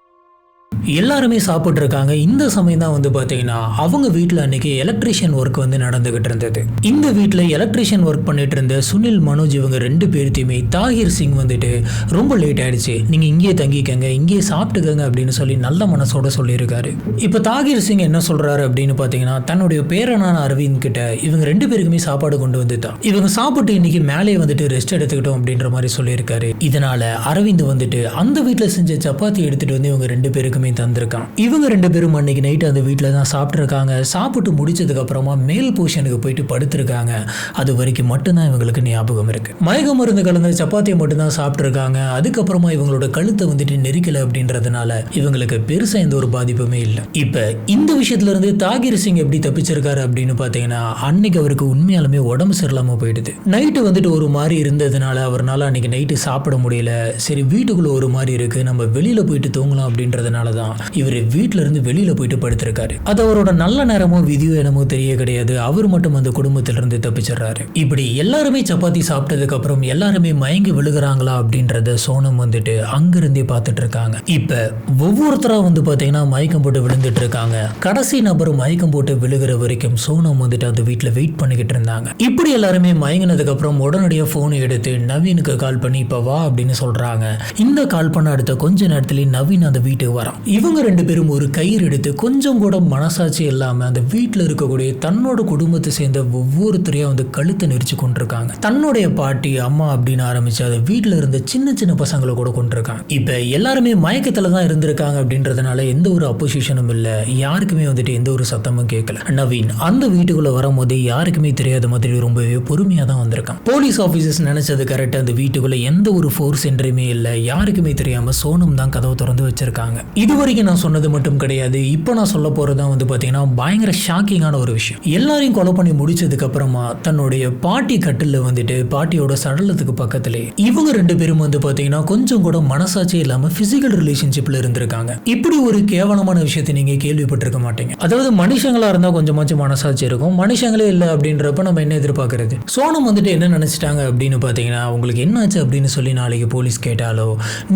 எல்லாருமே சாப்பிட்டு இருக்காங்க. இந்த சமயம் தான் வந்து பார்த்தீங்கன்னா அவங்க வீட்டில் அன்னைக்கு எலக்ட்ரிஷியன் ஒர்க் வந்து நடந்துகிட்டு இருந்தது. இந்த வீட்டில் எலக்ட்ரிஷியன் ஒர்க் பண்ணிட்டு இருந்த சுனில், மனோஜ் இவங்க 2 பேர்த்தையுமே தாகிர் சிங் வந்துட்டு ரொம்ப லேட் ஆயிடுச்சு, நீங்க இங்கேயே தங்கிக்கங்க, இங்கேயே சாப்பிட்டுக்கங்க அப்படின்னு சொல்லி நல்ல மனசோட சொல்லியிருக்காரு. இப்போ தாகிர் சிங் என்ன சொல்றாரு அப்படின்னு பார்த்தீங்கன்னா தன்னுடைய பேரனான அரவிந்த் கிட்ட இவங்க 2 பேருக்குமே சாப்பாடு கொண்டு வந்துட்டான், இவங்க சாப்பிட்டு இன்னைக்கு மேலே வந்துட்டு ரெஸ்ட் எடுத்துக்கிட்டோம் அப்படின்ற மாதிரி சொல்லியிருக்காரு. இதனால அரவிந்த் வந்துட்டு அந்த வீட்டில் செஞ்ச சப்பாத்தி எடுத்துட்டு வந்து இவங்க 2 பேருக்குமே தந்திருக்கான். இவங்க 2 பேரும் அன்னைக்கு நைட் அந்த வீட்டில் தான் சாப்பிட்டுருக்காங்க. சாப்பிட்டு முடிச்சதுக்கு அப்புறமா மேல் போர்ஷனுக்கு போயிட்டு படுத்திருக்காங்க. அது வரைக்கும் மட்டும்தான் இவங்களுக்கு ஞாபகம் இருக்கு. மயக்க மருந்து கலந்த சப்பாத்தியை மட்டும்தான் சாப்பிட்டுருக்காங்க. அதுக்கப்புறமா இவங்களோட கழுத்தை வந்துட்டு நெரிக்கல அப்படின்றதுனால இவங்களுக்கு பெருசா எந்த ஒரு பாதிப்புமே இல்லை. இப்ப இந்த விஷயத்துல இருந்து தாகிர் சிங் எப்படி தப்பிச்சிருக்காரு அப்படின்னு பாத்தீங்கன்னா அன்னைக்கு அவருக்கு உண்மையாலுமே உடம்பு சரியில்லாம போயிடுது. நைட்டு வந்துட்டு ஒரு மாதிரி இருந்ததுனால அவரால் அன்னைக்கு நைட்டு சாப்பிட முடியல. சரி வீட்டுக்குள்ள ஒரு மாதிரி இருக்கு, நம்ம வெளியில போயிட்டு தூங்கலாம் அப்படின்றதுனால தான் இவர் வீட்டில இருந்து வெளியில போயிட்டு படுத்திருக்காரு. அது அவரோட நல்ல நேரமோ விதியோ என்னமோ தெரிய கிடையாது. அவர் மட்டும் அந்த குடும்பத்திலிருந்து தப்பிச்சிடறாரு. இப்படி எல்லாருமே சப்பாத்தி சாப்பிட்டதுக்கு அப்புறம் எல்லாருமே மயங்கி விழுகிறாங்களா அப்படின்றத சோனம் வந்துட்டு அங்கிருந்தே பார்த்துட்டு இருக்காங்க. இப்ப ஒவ்வொருத்தரா வந்து பாத்தீங்கன்னா மயக்கம் போட்டு விழுந்துட்டு இருக்காங்க. கடைசி நபர் மயக்கம் போட்டு விழுகிற வரைக்கும் சோனம் வந்துட்டு அந்த வீட்டுல வெயிட் பண்ணிக்கிட்டு இருந்தாங்க. இப்படி எல்லாருமே மயங்கினதுக்கு அப்புறம் உடனடியாக போனை எடுத்து நவீனுக்கு கால் பண்ணி இப்ப வா அப்படின்னு சொல்றாங்க. இந்த கால் பண்ண அடுத்த கொஞ்ச நேரத்திலேயே நவீன் அந்த வீட்டுக்கு வரான். இவங்க 2 பேரும் ஒரு கயிறு எடுத்து கொஞ்சம் கூட மனசாட்சி இல்லாம அந்த வீட்டில் இருக்கக்கூடிய தன்னோட குடும்பத்தை சேர்ந்த ஒவ்வொருத்தரையா வந்து கழுத்தை நெரிச்சு கொண்டிருக்காங்க. தன்னுடைய பாட்டி, அம்மா அப்படின்னு ஆரம்பிச்சு அதை வீட்டில் இருந்த சின்ன சின்ன பசங்களை கூட கொண்டிருக்காங்க. இப்ப எல்லாருமே மயக்கத்துல தான் இருந்திருக்காங்க அப்படின்றதுனால எந்த ஒரு அப்போசிஷனும் இல்லை, யாருக்குமே வந்துட்டு எந்த ஒரு சத்தமும் கேட்கல. நவீன் அந்த வீட்டுக்குள்ள வரும்போதே யாருக்குமே தெரியாத மாதிரி ரொம்பவே பொறுமையா தான் வந்திருக்கான். போலீஸ் ஆபீசர்ஸ் நினைச்சது கரெக்ட், அந்த வீட்டுக்குள்ள எந்த ஒரு ஃபோர்ஸ் என்றுமே இல்லை, யாருக்குமே தெரியாம சோனம் தான் கதவை திறந்து வச்சிருக்காங்க. இதுவரைக்கும் நான் சொன்னது மட்டும் கிடையாது, இப்போ நான் சொல்ல போறதுதான் வந்து பாத்தீங்கன்னா பயங்கர ஷாக்கிங்கான ஒரு விஷயம். எல்லாரையும் கொலை பண்ணி முடிச்சதுக்கு அப்புறமா தன்னுடைய பாட்டி கட்டில வந்துட்டு பாட்டியோட சடலத்துக்கு பக்கத்திலே இவங்க 2 பேரும் வந்து பாத்தீங்கன்னா கொஞ்சம் கூட மனசாட்சி இல்லாம பிசிக்கல் ரிலேஷன்ஷிப்ல இருந்திருக்காங்க. இப்படி ஒரு கேவலமான விஷயத்தை நீங்க கேள்விப்பட்டிருக்க மாட்டீங்க. அதாவது மனுஷங்களா இருந்தா கொஞ்சமாச்சும் மனசாட்சி இருக்கும், மனுஷங்களே இல்லை அப்படின்றப்ப நம்ம என்ன எதிர்பார்க்கறது. சோனம் வந்துட்டு என்ன நினைச்சிட்டாங்க அப்படின்னு பாத்தீங்கன்னா உங்களுக்கு என்னாச்சு அப்படின்னு சொல்லி நாளைக்கு போலீஸ் கேட்டாலோ,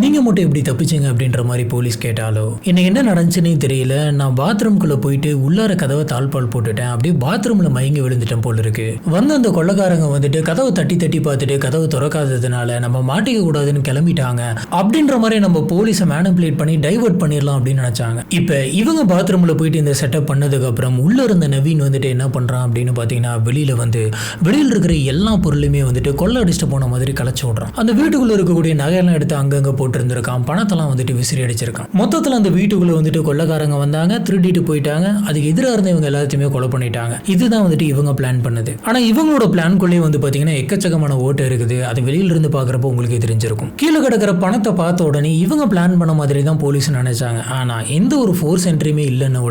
நீங்க மட்டும் எப்படி தப்பிச்சீங்க அப்படின்ற மாதிரி போலீஸ் கேட்டாலோ, எனக்கு என்ன நடந்துச்சுன்னே தெரியல, நான் பாத்ரூம்குள்ள போயிட்டு உள்ளார கதவை தாழ்பால் போட்டுட்டேன், அப்படியே பாத்ரூம்ல மயங்கி விழுந்துட்டேன் போல இருக்கு. வந்து அந்த கொள்ளைக்காரங்க வந்துட்டு கதவை தட்டி தட்டி பார்த்துட்டு கதவை திறக்காததுனால நம்ம மாட்டிக்க கூடாதுன்னு கிளம்பிட்டாங்க அப்படின்ற மாதிரி நம்ம போலீஸை மேனிபுலேட் பண்ணி டைவர்ட் பண்ணிடலாம் அப்படின்னு நினைச்சாங்க. இப்ப இவங்க பாத்ரூம்ல போயிட்டு இந்த செட்டப் பண்ணதுக்கு அப்புறம் உள்ள இருந்த நவீன் வந்துட்டு என்ன பண்றான் அப்படின்னு பாத்தீங்கன்னா வெளியில வந்து வெளியில் இருக்கிற எல்லா பொருளுமே வந்துட்டு கொள்ளை அடிச்சுட்டு போன மாதிரி கலைச்சு விடுறான். அந்த வீட்டுக்குள்ள இருக்கக்கூடிய நகையெல்லாம் எடுத்து அங்கங்க போட்டு இருந்திருக்கான், பணத்தெல்லாம் வந்துட்டு விசிறி அடிச்சிருக்கான். மொத்தத்தில் அந்த வீட்டுக்குள்ள வந்துட்டு கொள்ளைக்காரங்க வந்தாங்க, திருடிட்டு போயிட்டாங்க. அதுக்கு எதிராக இருந்த இவங்க எல்லாத்தையுமே கொலை பண்ணிட்டாங்க. இதுதான் வந்துட்டு இவங்க பிளான் பண்ணது. ஆனா இவங்களோட பிளான்குள்ளே வந்து பாத்தீங்கன்னா எக்கச்சக்கமான ஓட்டு இருக்குது. அது வெளியில இருந்து பாக்குறப்போ உங்களுக்கு தெரிஞ்சிருக்கும். கீழே கிடக்கிற பணத்தை பார்த்த உடனே இவங்க பிளான் பண்ண மாதிரி தான் போலீஸ் நினைச்சாங்க. ஆனா எந்த ஒரு ஃபோர்ஸ் என்ட்ரியுமே இல்லைன்னு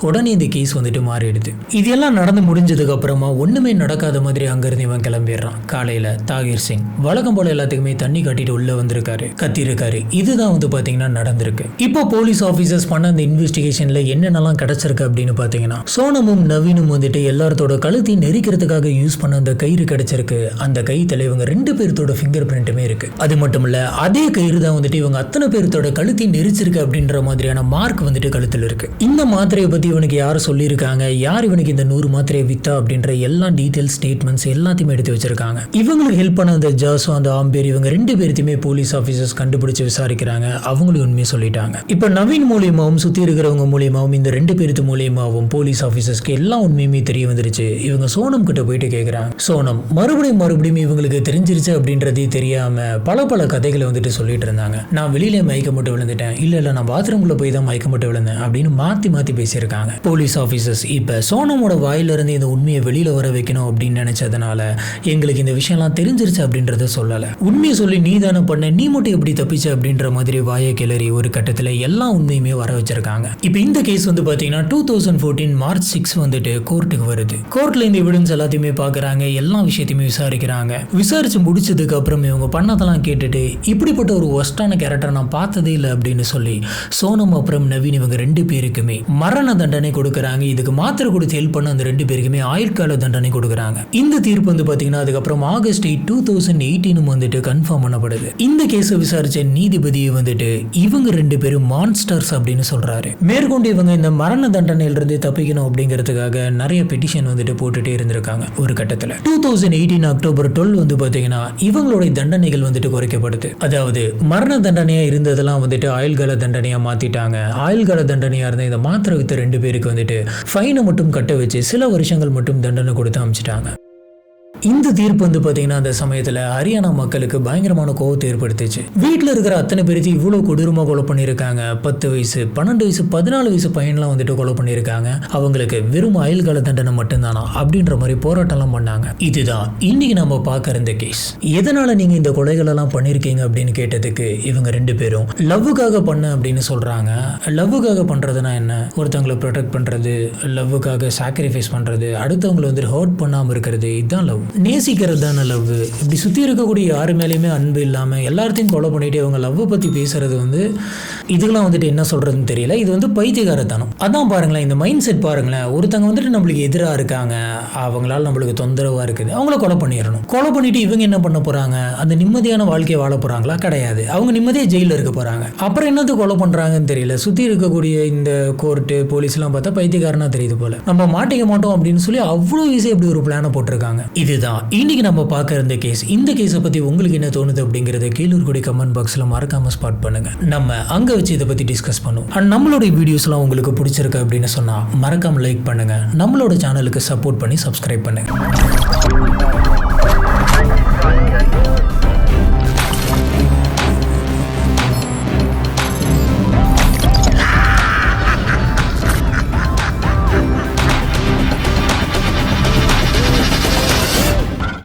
உடனே இந்த கேஸ் வந்துட்டு மாறிடுது. இதெல்லாம் நடந்து முடிஞ்சதுக்கு அப்புறமா ஒண்ணுமே நடக்காத மாதிரி அங்கிருந்து இவன் கிளம்பிடுறான். காலையில தாகிர் சிங் வழக்கம் போல எல்லாத்துக்குமே தண்ணி கட்டிட்டு உள்ள வந்திருக்காரு, கத்திருக்காரு. இதுதான் வந்து பாத்தீங்கன்னா நடந்திருக்கு. இப்போ போலீஸ் ஆபீசர்ஸ் பண்ண அந்த இன்வெஸ்டிகேஷன்ல என்னென்னலாம் கிடைச்சிருக்கு அப்படின்னு பாத்தீங்கன்னா சோனமும் நவீனும் வந்துட்டு எல்லாத்தோட கழுத்தையும் நெரிக்கிறதுக்காக யூஸ் பண்ண அந்த கயிறு கிடைச்சிருக்கு. அந்த கயித்துல இவங்க 2 பேர்த்தோட ஃபிங்கர் பிரிண்ட்டுமே இருக்கு. அது மட்டும் இல்ல அதே கயிறு தான் வந்துட்டு இவங்க அத்தனை பேர்த்தோட கழுத்தையும் நெரிச்சிருக்கு அப்படின்ற மாதிரியான மார்க் வந்துட்டு கழுத்துல இருக்கு. இந்த மாத்திரையை பத்தி இவனுக்கு யார் சொல்லியிருக்காங்க, யார் இவனுக்கு இந்த 100 மாத்திரையை வித்தா அப்படின்ற எல்லா டீடைல்ஸ் ஸ்டேட்மெண்ட்ஸ் எல்லாத்தையுமே எடுத்து வச்சிருக்காங்க. இவங்களுக்கு ஹெல்ப் பண்ண அந்த ஜாசோ, அந்த ஆம்பேர், இவங்க 2 பேர்த்தையுமே போலீஸ் ஆபீசர்ஸ் கண்டுபிடிச்சு விசாரிக்கிறாங்க. அவங்களும் உண்மையை சொல்லிட்டாங்க. இப்ப நவீன் மூலியமாவும் சுற்றி இருக்கிறவங்க மூலியமாவும் இந்த 2 பேருக்கு மூலியமாவும் போலீஸ் ஆஃபீஸர்ஸ்க்கு எல்லாம் உண்மையுமே தெரிய வந்துருச்சு. இவங்க சோனம் கிட்ட போயிட்டு கேட்குறாங்க. சோனம் மறுபடியும் இவங்களுக்கு தெரிஞ்சிருச்சு அப்படின்றதே தெரியாம பல கதைகளை வந்துட்டு சொல்லிட்டு இருந்தாங்க. நான் வெளியில மயக்கப்பட்டு விழுந்துட்டேன், இல்ல நான் பாத்ரூம்குள்ள போய் தான் மயக்கப்பட்டு விழுந்தேன் அப்படின்னு மாத்தி பேசியிருக்காங்க. போலீஸ் ஆஃபீஸர்ஸ் இப்ப சோனமோட வாயிலிருந்து இந்த உண்மையை வெளியில வர வைக்கணும் அப்படின்னு நினைச்சதுனால எங்களுக்கு இந்த விஷயம்லாம் தெரிஞ்சிருச்சு அப்படின்றத சொல்லல. உண்மையை சொல்லி நீ தானே பண்ண, நீ மட்டும் எப்படி தப்பிச்ச அப்படின்ற மாதிரி வாயை கிளறி ஒரு கட்டத்தில் எல்லா உண்மையுமே வர வச்சிருக்காங்க. இப்போ இந்த கேஸ் வந்து பார்த்தீங்கன்னா 2014 மார்ச் 6 வந்துட்டு கோர்ட்டுக்கு வருது. கோர்ட்ல இந்த எவிடன்ஸ் எல்லாத்தையுமே பார்க்குறாங்க, எல்லா விஷயத்தையுமே விசாரிக்கிறாங்க. விசாரிச்சு முடிச்சதுக்கு அப்புறம் இவங்க பண்ணதெல்லாம் கேட்டுட்டு இப்படிப்பட்ட ஒரு ஒஸ்டான கேரக்டர் நான் பார்த்ததே இல்லை அப்படின்னு சொல்லி சோனம் அப்புறம் நவீன் இவங்க 2 பேருக்குமே மரண தண்டனை கொடுக்குறாங்க. இதுக்கு மாத்திரை கொடுத்து ஹெல்ப் பண்ண அந்த 2 பேருக்குமே ஆயுட்கால தண்டனை கொடுக்குறாங்க. இந்த தீர்ப்பு வந்து பார்த்தீங்கன்னா அதுக்கப்புறம் ஆகஸ்ட் 8, 2018 வந்துட்டு கன்ஃபார்ம் பண்ணப்படுது. இந்த கேஸை விசாரிச்ச நீதிபதியை வந்துட்டு இவங்க 2 பேரும் மான்ஸ்டர்ஸ் அப்படின்னு சொல்றாரு. மேற்கொண்டு இவங்க இந்த மரண தண்டனையிலிருந்து தப்பிக்கணும் அப்படிங்கிறதுக்காக நிறைய பெட்டிஷன் வந்துட்டு போட்டுட்டே இருந்திருக்காங்க. ஒரு கட்டத்தில் 2018 அக்டோபர் 12 வந்து பாத்தீங்கன்னா இவங்களுடைய தண்டனைகள் வந்துட்டு குறைக்கப்படுது. அதாவது மரண தண்டனையா இருந்ததெல்லாம் வந்துட்டு ஆயுள்கால தண்டனையா மாத்திட்டாங்க. ஆயுள்கால தண்டனையா இருந்த இந்த மாத்திரை வித்த 2 பேருக்கு வந்துட்டு ஃபைனை மட்டும் கட்ட வச்சு சில வருஷங்கள் மட்டும் தண்டனை கொடுத்து அமைச்சிட்டாங்க. இந்த தீர்ப்பு வந்து பார்த்தீங்கன்னா அந்த சமயத்தில் ஹரியானா மக்களுக்கு பயங்கரமான கோபத்தை ஏற்படுத்துச்சு. வீட்டில் இருக்கிற அத்தனை பேருக்கு இவ்வளோ கொடூரமாக கொலை பண்ணியிருக்காங்க. 10 வயசு 12 வயசு 14 வயசு பையன்லாம் வந்துட்டு கொலை பண்ணியிருக்காங்க. அவங்களுக்கு வெறும் ஆயுள்கால தண்டனை மட்டும்தானா அப்படின்ற மாதிரி போராட்டம்லாம் பண்ணாங்க. இதுதான் இன்னைக்கு நம்ம பார்க்குற இந்த கேஸ். எதனால நீங்கள் இந்த கொலைகளெல்லாம் பண்ணியிருக்கீங்க அப்படின்னு கேட்டதுக்கு இவங்க 2 பேரும் லவ்வுக்காக பண்ண அப்படின்னு சொல்கிறாங்க. லவ்வுக்காக பண்ணுறதுனா என்ன? ஒருத்தவங்களை ப்ரொடெக்ட் பண்ணுறது, லவ்வுக்காக சாக்ரிஃபைஸ் பண்ணுறது, அடுத்தவங்களை வந்துட்டு ஹர்ட் பண்ணாமல் இருக்கிறது, இதுதான் லவ். நேசிக்கிறது தானே லவ். இப்படி சுற்றி இருக்கக்கூடிய யாரு மேலேயுமே அன்பு இல்லாமல் எல்லாத்தையும் கொலை பண்ணிட்டு அவங்க லவ்வை பற்றி பேசுறது வந்து இதுக்கெல்லாம் வந்துட்டு என்ன சொல்கிறதுன்னு தெரியல. இது வந்து பைத்தியகாரத்தனம். அதான் பாருங்களேன், இந்த மைண்ட் செட் பாருங்களேன். ஒருத்தங்க வந்துட்டு நம்மளுக்கு எதிராக இருக்காங்க, அவங்களால நம்மளுக்கு தொந்தரவாக இருக்குது, அவங்கள கொலை பண்ணிடணும். கொலை பண்ணிட்டு இவங்க என்ன பண்ண போகிறாங்க? அந்த நிம்மதியான வாழ்க்கையை வாழ போகிறாங்களா? கிடையாது. அவங்க நிம்மதியாக ஜெயிலில் இருக்க போகிறாங்க. அப்புறம் என்னது கொலை பண்ணுறாங்கன்னு தெரியல. சுற்றி இருக்கக்கூடிய இந்த கோர்ட்டு போலீஸ்லாம் பார்த்தா பைத்தியக்காரனா தெரியுது போல. நம்ம மாட்டிக்க மாட்டோம் அப்படின்னு சொல்லி அவ்வளோ ஈஸியாக இப்படி ஒரு பிளானை போட்டிருக்காங்க. இதுதான் இன்னைக்கு நம்ம பார்க்க இருந்த கேஸ். இந்த கேஸை பற்றி உங்களுக்கு என்ன தோணுது அப்படிங்கிறத கீழே இருக்கக்கூடிய கமெண்ட் பாக்ஸில் மறக்காம ஸ்பாட் பண்ணுங்க. நம்ம அங்கே வச்சு இதை பற்றி டிஸ்கஸ் பண்ணுவோம். அண்ட் நம்மளோட வீடியோஸ்லாம் உங்களுக்கு பிடிச்சிருக்கு அப்படின்னு சொன்னால் மறக்காம லைக் பண்ணுங்க. நம்மளோட சேனலுக்கு சப்போர்ட் பண்ணி சப்ஸ்கிரைப் பண்ணுங்க.